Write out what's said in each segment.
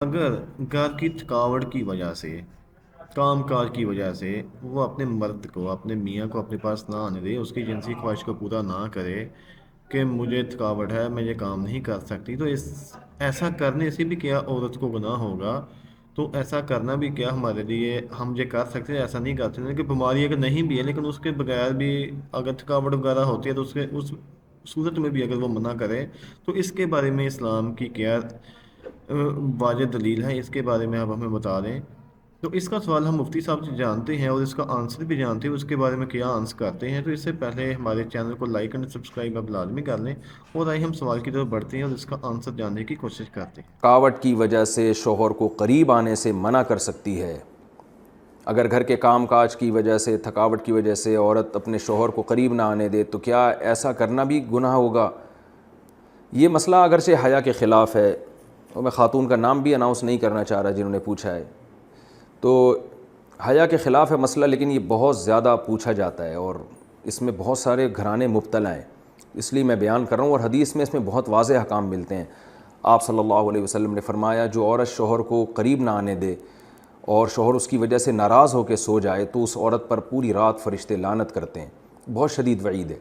اگر گھر کی تھکاوٹ کی وجہ سے، کام کاج کی وجہ سے وہ اپنے مرد کو، اپنے میاں کو اپنے پاس نہ آنے دے، اس کی جنسی خواہش کو پورا نہ کرے کہ مجھے تھکاوٹ ہے، میں یہ کام نہیں کر سکتی، تو ایسا کرنے سے بھی کیا عورت کو گناہ ہوگا؟ تو ایسا کرنا بھی کیا ہمارے لیے، ہم یہ کر سکتے ہیں؟ ایسا نہیں کر سکتے کہ بیماری اگر نہیں بھی ہے لیکن اس کے بغیر بھی اگر تھکاوٹ وغیرہ ہوتی ہے تو اس صورت میں بھی اگر وہ منع کرے تو اس کے بارے میں اسلام کی کیا واجب دلیل ہے؟ اس کے بارے میں آپ ہمیں بتا دیں۔ تو اس کا سوال ہم مفتی صاحب سے جانتے ہیں اور اس کا آنسر بھی جانتے ہیں، اس کے بارے میں کیا آنسر کرتے ہیں۔ تو اس سے پہلے ہمارے چینل کو لائک اینڈ سبسکرائب اب لازمی کر لیں، اور آئے ہم سوال کی طرف بڑھتے ہیں اور اس کا آنسر جاننے کی کوشش کرتے ہیں۔ تھکاوٹ کی وجہ سے شوہر کو قریب آنے سے منع کر سکتی ہے۔ اگر گھر کے کام کاج کی وجہ سے، تھکاوٹ کی وجہ سے عورت اپنے شوہر کو قریب نہ آنے دے تو کیا ایسا کرنا بھی گناہ ہوگا؟ یہ مسئلہ اگرچہ حیا کے خلاف ہے، اور میں خاتون کا نام بھی اناؤنس نہیں کرنا چاہ رہا جنہوں نے پوچھا ہے، تو حیا کے خلاف ہے مسئلہ، لیکن یہ بہت زیادہ پوچھا جاتا ہے اور اس میں بہت سارے گھرانے مبتلا ہیں، اس لیے میں بیان کر رہا ہوں۔ اور حدیث میں اس میں بہت واضح احکام ملتے ہیں۔ آپ صلی اللہ علیہ وسلم نے فرمایا جو عورت شوہر کو قریب نہ آنے دے اور شوہر اس کی وجہ سے ناراض ہو کے سو جائے تو اس عورت پر پوری رات فرشتے لعنت کرتے ہیں۔ بہت شدید وعید ہے۔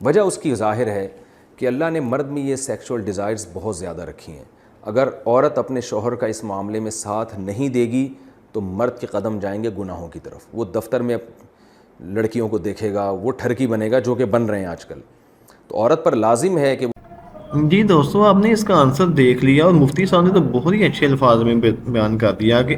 وجہ اس کی ظاہر ہے کہ اللہ نے مرد میں یہ سیکشول ڈیزائرز بہت زیادہ رکھی ہیں۔ اگر عورت اپنے شوہر کا اس معاملے میں ساتھ نہیں دے گی تو مرد کے قدم جائیں گے گناہوں کی طرف۔ وہ دفتر میں لڑکیوں کو دیکھے گا، وہ ٹھرکی بنے گا، جو کہ بن رہے ہیں آج کل۔ تو عورت پر لازم ہے کہ جی دوستو، آپ نے اس کا آنسر دیکھ لیا اور مفتی صاحب نے تو بہت ہی اچھے الفاظ میں بیان کر دیا کہ